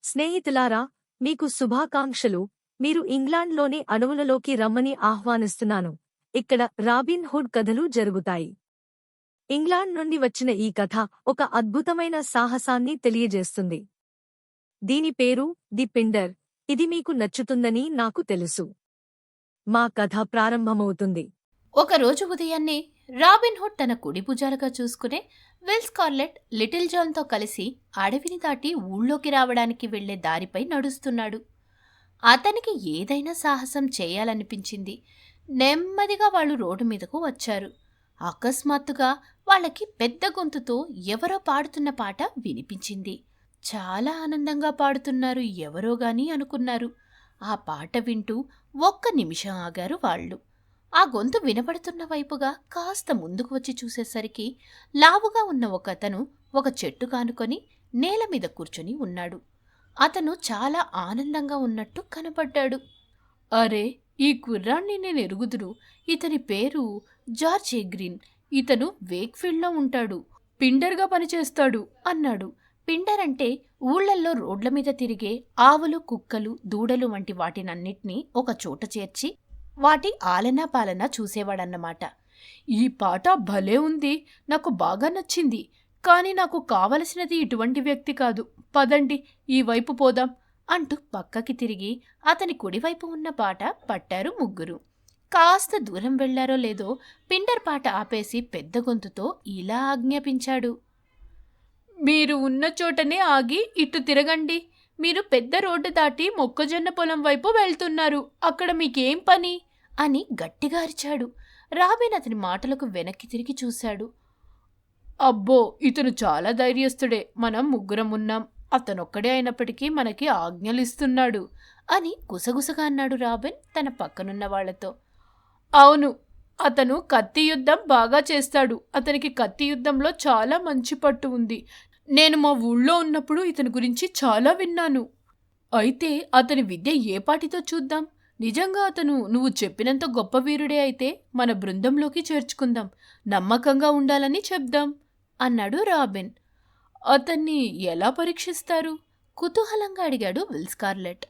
స్నేహితులారా, మీకు శుభాకాంక్షలు. మీరు ఇంగ్లాండ్లోని అడవులలోకి రమ్మని ఆహ్వానిస్తున్నాను. ఇక్కడ రాబిన్ హుడ్ కథలు జరుగుతాయి. ఇంగ్లాండ్ నుండి వచ్చిన ఈ కథ ఒక అద్భుతమైన సాహసాన్ని తెలియజేస్తుంది. దీని పేరు ది పిండర్. ఇది మీకు నచ్చుతుందని నాకు తెలుసు. మా కథ ప్రారంభమవుతుంది. ఒకరోజు ఉదయాన్నే రాబిన్ హుడ్ తన కుడి భుజాలుగా చూసుకునే విల్ స్కార్లెట్ లిటిల్ జాన్తో కలిసి అడవిని దాటి ఊళ్ళోకి రావడానికి వెళ్లే దారిపై నడుస్తున్నాడు. అతనికి ఏదైనా సాహసం చేయాలనిపించింది. నెమ్మదిగా వాళ్ళు రోడ్డు మీదకు వచ్చారు. అకస్మాత్తుగా వాళ్ళకి పెద్ద గొంతుతో ఎవరో పాడుతున్న పాట వినిపించింది. చాలా ఆనందంగా పాడుతున్నారు ఎవరో గాని అనుకున్నారు. ఆ పాట వింటూ ఒక్క నిమిషం ఆగారు వాళ్ళు. ఆ గొంతు వినపడుతున్న వైపుగా కాస్త ముందుకు వచ్చి చూసేసరికి లావుగా ఉన్న ఒకతను ఒక చెట్టు కానుకొని నేల మీద కూర్చొని ఉన్నాడు. అతను చాలా ఆనందంగా ఉన్నట్టు కనపడ్డాడు. అరే, ఈ కుర్రాన్ని నేను ఎరుగుదును. ఇతని పేరు జార్జ్ గ్రీన్. ఇతను వేక్ఫీల్డ్లో ఉంటాడు. పిండర్గా పనిచేస్తాడు అన్నాడు. పిండర్ అంటే ఊళ్ళల్లో రోడ్ల మీద తిరిగే ఆవులు, కుక్కలు, దూడలు వంటి వాటినన్నిటినీ ఒక చోట చేర్చి వాటి ఆలనా పాలనా చూసేవాడన్నమాట. ఈ పాట భలే ఉంది, నాకు బాగా నచ్చింది. కానీ నాకు కావలసినది ఇటువంటి వ్యక్తి కాదు. పదండి, ఈ వైపు పోదాం అంటూ పక్కకి తిరిగి అతని కుడివైపు ఉన్న పాట పట్టారు ముగ్గురు. కాస్త దూరం వెళ్లారో లేదో పిండర్ పాట ఆపేసి పెద్ద గొంతుతో ఇలా ఆజ్ఞాపించాడు. మీరు ఉన్న చోటనే ఆగి ఇటు తిరగండి. మీరు పెద్ద రోడ్డు దాటి మొక్కజొన్న పొలం వైపు వెళ్తున్నారు. అక్కడ మీకేం పని అని గట్టిగా అరిచాడు. రాబిన్ అతని మాటలకు వెనక్కి తిరిగి చూశాడు. అబ్బో, ఇతను చాలా ధైర్యస్తుడే. మనం ముగ్గురం ఉన్నాం. అతనొక్కడే అయినప్పటికీ మనకి ఆజ్ఞలిస్తున్నాడు అని గుసగుసగా అన్నాడు రాబిన్ తన పక్కనున్న వాళ్లతో. అవును, అతను కత్తి యుద్ధం బాగా చేస్తాడు. అతనికి కత్తి యుద్ధంలో చాలా మంచి పట్టు ఉంది. నేను మా ఊళ్ళో ఉన్నప్పుడు ఇతని గురించి చాలా విన్నాను. అయితే అతని విద్య ఏపాటితో చూద్దాం. నిజంగా అతను నువ్వు చెప్పినంత గొప్ప వీరుడే అయితే మన బృందంలోకి చేర్చుకుందాం. నమ్మకంగా ఉండాలని చెప్దాం అన్నాడు రాబిన్. అతన్ని ఎలా పరీక్షిస్తారు? కుతూహలంగా అడిగాడు విల్ స్కార్లెట్.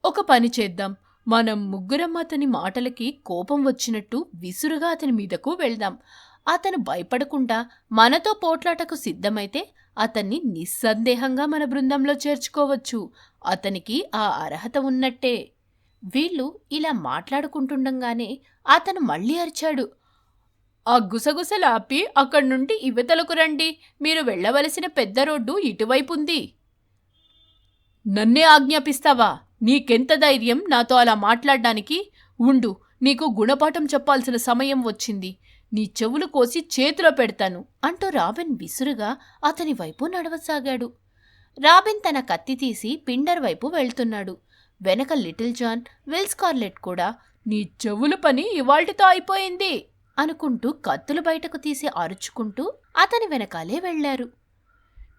ఒక పని చేద్దాం. మనం ముగ్గురం అతని మాటలకి కోపం వచ్చినట్టు విసురుగా అతని మీదకు వెళ్దాం. అతను భయపడకుండా మనతో పోట్లాటకు సిద్ధమైతే అతన్ని నిస్సందేహంగా మన బృందంలో చేర్చుకోవచ్చు. అతనికి ఆ అర్హత ఉన్నట్టే. వీళ్ళు ఇలా మాట్లాడుకుంటుండగానే అతను మళ్ళీ అరిచాడు. ఆ గుసగుసలాపి అక్కడి నుండి ఇవతలకు రండి. మీరు వెళ్లవలసిన పెద్ద రోడ్డు ఇటువైపుంది. నన్నే ఆజ్ఞాపిస్తావా? నీకెంత ధైర్యం నాతో అలా మాట్లాడ్డానికి? ఉండు, నీకు గుణపాఠం చెప్పాల్సిన సమయం వచ్చింది. నీ చెవులు కోసి చేతిలో పెడతాను అంటూ రాబిన్ విసురుగా అతని వైపు నడవసాగాడు. రాబిన్ తన కత్తి తీసి పిండర్ వైపు వెళ్తున్నాడు. వెనక లిటిల్ జాన్, విల్ స్కార్లెట్ కూడా నీ చెవుల పని ఇవాళ్టితో అయిపోయింది అనుకుంటూ కత్తులు బయటకు తీసి అరుచుకుంటూ అతని వెనకాలే వెళ్లారు.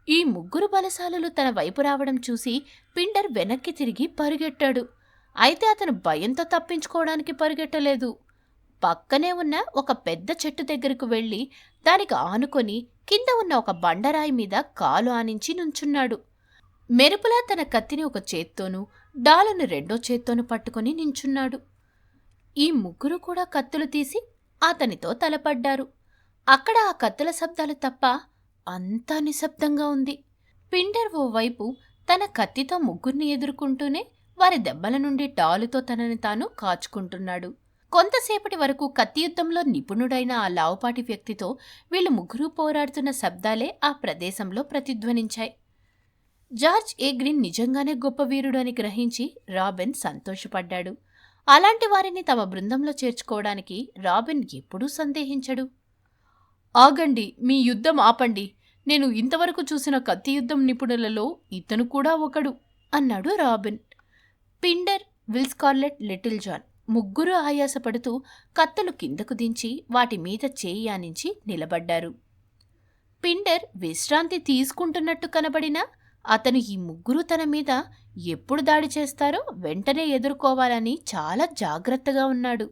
ఈ ముగ్గురు బలశాలులు తన వైపు రావడం చూసి పిండర్ వెనక్కి తిరిగి పరుగెట్టాడు. అయితే అతను భయంతో తప్పించుకోవడానికి పరుగెట్టలేదు. పక్కనే ఉన్న ఒక పెద్ద చెట్టు దగ్గరకు వెళ్లి దానికి ఆనుకొని కింద ఉన్న ఒక బండరాయి మీద కాలు ఆనించి నుంచున్నాడు. మెరుపులా తన కత్తిని ఒక చేత్తోనూ డాలును రెండో చేత్తోనూ పట్టుకుని నించున్నాడు. ఈ ముగ్గురు కూడా కత్తులు తీసి అతనితో తలపడ్డారు. అక్కడ ఆ కత్తుల శబ్దాలు తప్ప అంతా నిశ్శబ్దంగా ఉంది. పిండర్ ఓవైపు తన కత్తితో ముగ్గురిని ఎదుర్కొంటూనే వారి దెబ్బల నుండి డాలుతో తనని తాను కాచుకుంటున్నాడు. కొంతసేపటి వరకు కత్తి యుద్ధంలో నిపుణుడైన ఆ లావుపాటి వ్యక్తితో వీళ్ళు ముగ్గురూ పోరాడుతున్న శబ్దాలే ఆ ప్రదేశంలో ప్రతిధ్వనించాయి. జార్జ్ గ్రీన్ నిజంగానే గొప్ప వీరుడు అని గ్రహించి రాబిన్ సంతోషపడ్డాడు. అలాంటి వారిని తమ బృందంలో చేర్చుకోవడానికి రాబిన్ ఎప్పుడూ సందేహించడు. ఆగండి, మీ యుద్ధం ఆపండి. నేను ఇంతవరకు చూసిన కత్తి యుద్ధం నిపుణులలో ఇతను కూడా ఒకడు అన్నాడు Robin. Pinder, Will Scarlet, Little John ముగ్గురూ ఆయాసపడుతూ కత్తులు కిందకు దించి వాటి మీద చేయి ఆనించి నిలబడ్డారు. పిండర్ విశ్రాంతి తీసుకుంటున్నట్టు కనబడినా అతను ఈ ముగ్గురు తన మీద ఎప్పుడు దాడి చేస్తారో వెంటనే ఎదుర్కోవాలని చాలా జాగ్రత్తగా ఉన్నాడు.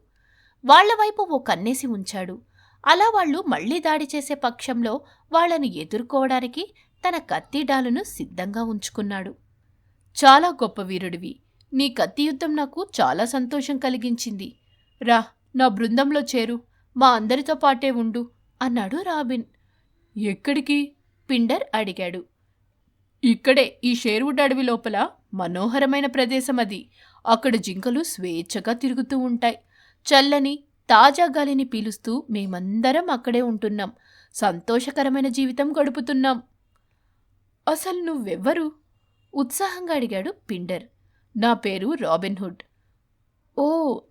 వాళ్లవైపు ఓ కన్నేసి ఉంచాడు. అలా వాళ్లు మళ్లీ దాడి చేసే పక్షంలో వాళ్లను ఎదుర్కోవడానికి తన కత్తిడాలును సిద్ధంగా ఉంచుకున్నాడు. చాలా గొప్ప వీరుడివి. నీ కత్తి యుద్ధం నాకు చాలా సంతోషం కలిగించింది. రా, నా బృందంలో చేరు. మా అందరితో పాటే ఉండు అన్నాడు రాబిన్. ఎక్కడికి? పిండర్ అడిగాడు. ఇక్కడే, ఈ షేర్వుడ్ అడవి లోపల మనోహరమైన ప్రదేశం అది. అక్కడ జింకలు స్వేచ్ఛగా తిరుగుతూ ఉంటాయి. చల్లని తాజా గాలిని పీలుస్తూ మేమందరం అక్కడే ఉంటున్నాం. సంతోషకరమైన జీవితం గడుపుతున్నాం. అసలు నువ్వెవ్వరు? ఉత్సాహంగా అడిగాడు పిండర్. నా పేరు రాబిన్హుడ్. ఓ,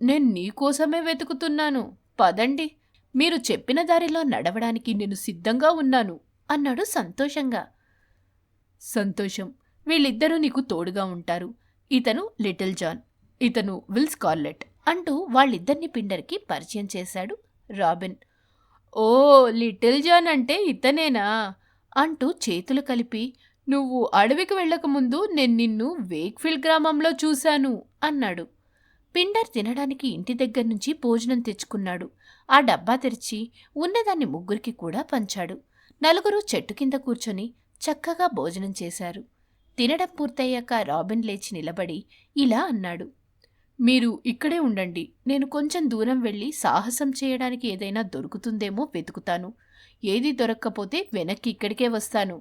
నేను నీకోసమే వెతుకుతున్నాను. పదండి, మీరు చెప్పిన దారిలో నడవడానికి నేను సిద్ధంగా ఉన్నాను అన్నాడు సంతోషంగా. సంతోషం. వీళ్ళిద్దరూ నీకు తోడుగా ఉంటారు. ఇతను లిటిల్ జాన్, ఇతను విల్ స్కార్లెట్ అంటూ వాళ్ళిద్దరిని పిండర్కి పరిచయం చేశాడు రాబిన్. ఓ, లిటిల్ జాన్ అంటే ఇతనేనా అంటూ చేతులు కలిపి, నువ్వు అడవికి వెళ్ళకముందు నేను నిన్ను వేక్ఫీల్డ్ గ్రామంలో చూశాను అన్నాడు. పిండర్ తినడానికి ఇంటి దగ్గర నుంచి భోజనం తెచ్చుకున్నాడు. ఆ డబ్బా తెరిచి ఉన్నదాన్ని ముగ్గురికి కూడా పంచాడు. నలుగురు చెట్టు కింద కూర్చొని చక్కగా భోజనం చేశారు. తినడం పూర్తయ్యాక రాబిన్ లేచి నిలబడి ఇలా అన్నాడు. మీరు ఇక్కడే ఉండండి. నేను కొంచెం దూరం వెళ్ళి సాహసం చేయడానికి ఏదైనా దొరుకుతుందేమో వెతుకుతాను. ఏది దొరక్కపోతే వెనక్కి ఇక్కడికే వస్తాను.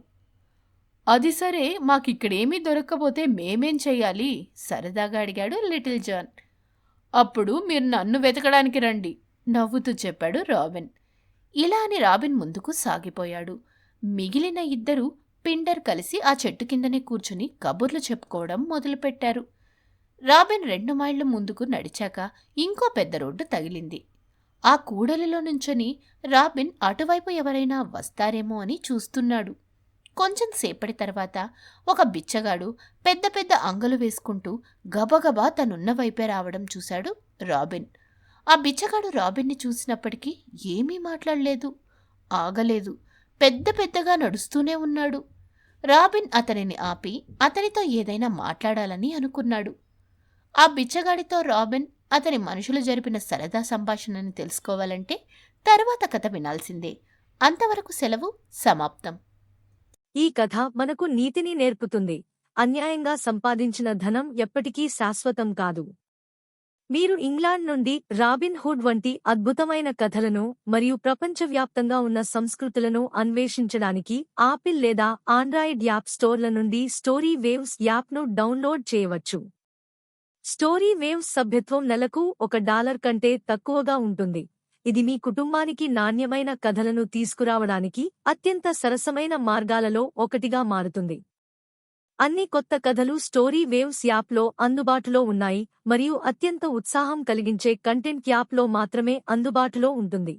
అది సరే, మాకిక్కడేమీ దొరక్కపోతే మేమేం చెయ్యాలి? సరదాగా అడిగాడు లిటిల్ జాన్. అప్పుడు మీరు నన్ను వెతకడానికి రండి నవ్వుతూ చెప్పాడు రాబిన్. ఇలా అని రాబిన్ ముందుకు సాగిపోయాడు. మిగిలిన ఇద్దరు పిండర్ కలిసి ఆ చెట్టు కిందనే కూర్చుని కబుర్లు చెప్పుకోవడం మొదలుపెట్టారు. రాబిన్ 2 మైళ్ళు ముందుకు నడిచాక ఇంకో పెద్ద రోడ్డు తగిలింది. ఆ కూడలిలో నుంచొని రాబిన్ అటువైపు ఎవరైనా వస్తారేమో అని చూస్తున్నాడు. కొంచెం సేపటి తర్వాత ఒక బిచ్చగాడు పెద్ద పెద్ద అంగలు వేసుకుంటూ గబగబా తనున్న వైపే రావడం చూశాడు రాబిన్. ఆ బిచ్చగాడు రాబిన్ని చూసినప్పటికీ ఏమీ మాట్లాడలేదు, ఆగలేదు. పెద్ద పెద్దగా నడుస్తూనే ఉన్నాడు. రాబిన్ అతనిని ఆపి అతనితో ఏదైనా మాట్లాడాలని అనుకున్నాడు. ఆ బిచ్చగాడితో రాబిన్, అతని మనుషులు జరిపిన సరదా సంభాషణని తెలుసుకోవాలంటే తర్వాత కథ వినాల్సిందే. అంతవరకు సెలవు, సమాప్తం. ఈ కథ మనకు నీతిని నేర్పుతుంది. అన్యాయంగా సంపాదించిన ధనం ఎప్పటికీ శాశ్వతం కాదు. మీరు ఇంగ్లాండ్ నుండి రాబిన్ హుడ్ వంటి అద్భుతమైన కథలను మరియు ప్రపంచవ్యాప్తంగా ఉన్న సంస్కృతులను అన్వేషించడానికి ఆపిల్ లేదా ఆండ్రాయిడ్ యాప్ స్టోర్ల నుండి స్టోరీ వేవ్స్ యాప్ను డౌన్లోడ్ చేయవచ్చు. స్టోరీ వేవ్స్ సభ్యత్వం నెలకు $1 కంటే తక్కువగా ఉంటుంది. ఇది మీ కుటుంబానికి నాణ్యమైన కథలను తీసుకురావడానికి అత్యంత సరసమైన మార్గాలలో ఒకటిగా మారుతుంది. అన్ని కొత్త కథలు స్టోరీ వేవ్స్ యాప్లో అందుబాటులో ఉన్నాయి మరియు అత్యంత ఉత్సాహం కలిగించే కంటెంట్ యాప్లో మాత్రమే అందుబాటులో ఉంటుంది.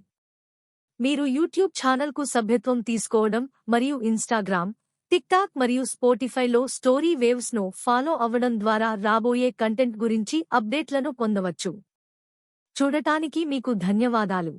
మీరు యూట్యూబ్ ఛానల్కు సభ్యత్వం తీసుకోవడం మరియు ఇన్స్టాగ్రామ్, టిక్టాక్ మరియు స్పోటిఫైలో స్టోరీ వేవ్స్ను ఫాలో అవ్వడం ద్వారా రాబోయే కంటెంట్ గురించి అప్డేట్లను పొందవచ్చు. చూడటానికి మీకు ధన్యవాదాలు.